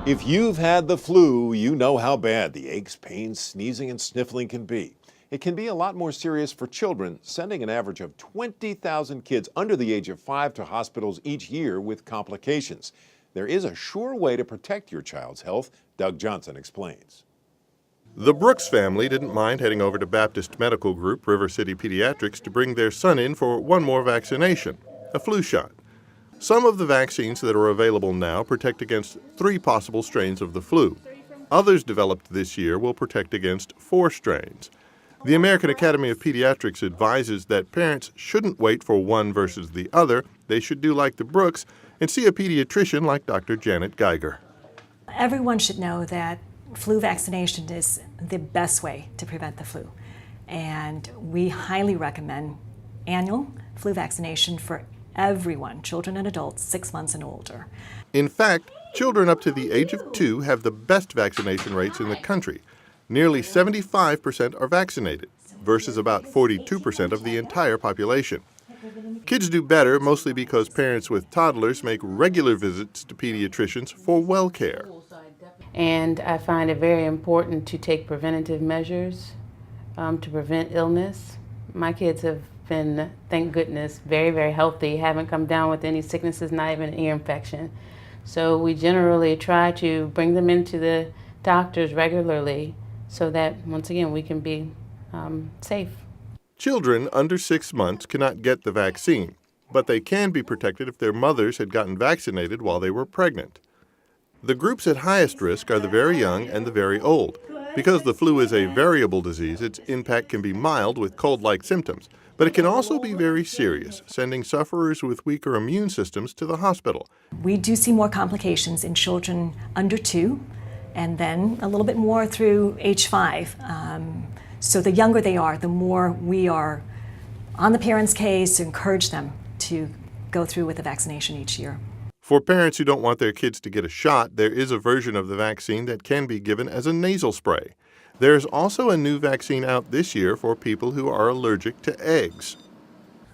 If you've had the flu, you know how bad the aches, pains, sneezing, and sniffling can be. It can be a lot more serious for children, sending an average of 20,000 kids under the age of 5 to hospitals each year with complications. There is a sure way to protect your child's health. Doug Johnson explains. The Brooks family didn't mind heading over to Baptist Medical Group River City Pediatrics to bring their son in for one more vaccination, a flu shot. Some of the vaccines that are available now protect against 3 possible strains of the flu. Others developed this year will protect against 4 strains. The American Academy of Pediatrics advises that parents shouldn't wait for one versus the other. They should do like the Brooks and see a pediatrician like Dr. Janet Geiger. Everyone should know that flu vaccination is the best way to prevent the flu. And we highly recommend annual flu vaccination for everyone, children and adults, 6 months and older. In fact, children up to the age of 2 have the best vaccination rates in the country. Nearly 75% are vaccinated, versus about 42% of the entire population. Kids do better mostly because parents with toddlers make regular visits to pediatricians for well care. And I find it very important to take preventative measures to prevent illness. My kids have been, thank goodness, very, very healthy, haven't come down with any sicknesses, not even an ear infection. So we generally try to bring them into the doctors regularly so that, once again, we can be safe. Children under 6 months cannot get the vaccine, but they can be protected if their mothers had gotten vaccinated while they were pregnant. The groups at highest risk are the very young and the very old. Because the flu is a variable disease, its impact can be mild with cold-like symptoms, but it can also be very serious, sending sufferers with weaker immune systems to the hospital. We do see more complications in children under 2, and then a little bit more through age 5. So the younger they are, the more we are on the parents' case to encourage them to go through with the vaccination each year. For parents who don't want their kids to get a shot, there is a version of the vaccine that can be given as a nasal spray. There's also a new vaccine out this year for people who are allergic to eggs.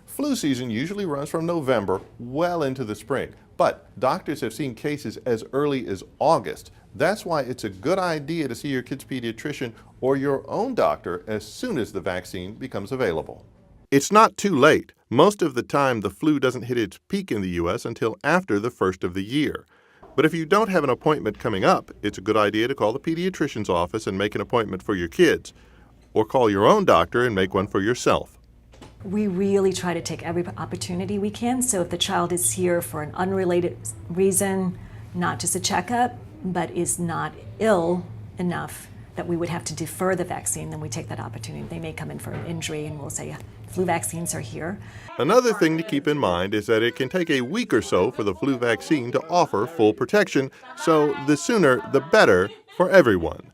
Flu season usually runs from November well into the spring, but doctors have seen cases as early as August. That's why it's a good idea to see your kid's pediatrician or your own doctor as soon as the vaccine becomes available. It's not too late. Most of the time, the flu doesn't hit its peak in the U.S. until after the first of the year. But if you don't have an appointment coming up, it's a good idea to call the pediatrician's office and make an appointment for your kids, or call your own doctor and make one for yourself. We really try to take every opportunity we can, so if the child is here for an unrelated reason, not just a checkup, but is not ill enough that we would have to defer the vaccine, then we take that opportunity. They may come in for an injury and we'll say, flu vaccines are here. Another thing to keep in mind is that it can take a week or so for the flu vaccine to offer full protection, so the sooner the better for everyone.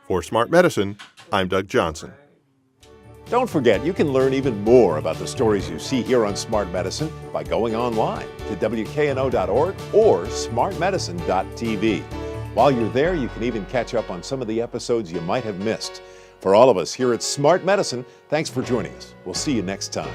For Smart Medicine, I'm Doug Johnson. Don't forget, you can learn even more about the stories you see here on Smart Medicine by going online to WKNO.org or smartmedicine.tv. While you're there, you can even catch up on some of the episodes you might have missed. For all of us here at Smart Medicine, thanks for joining us. We'll see you next time.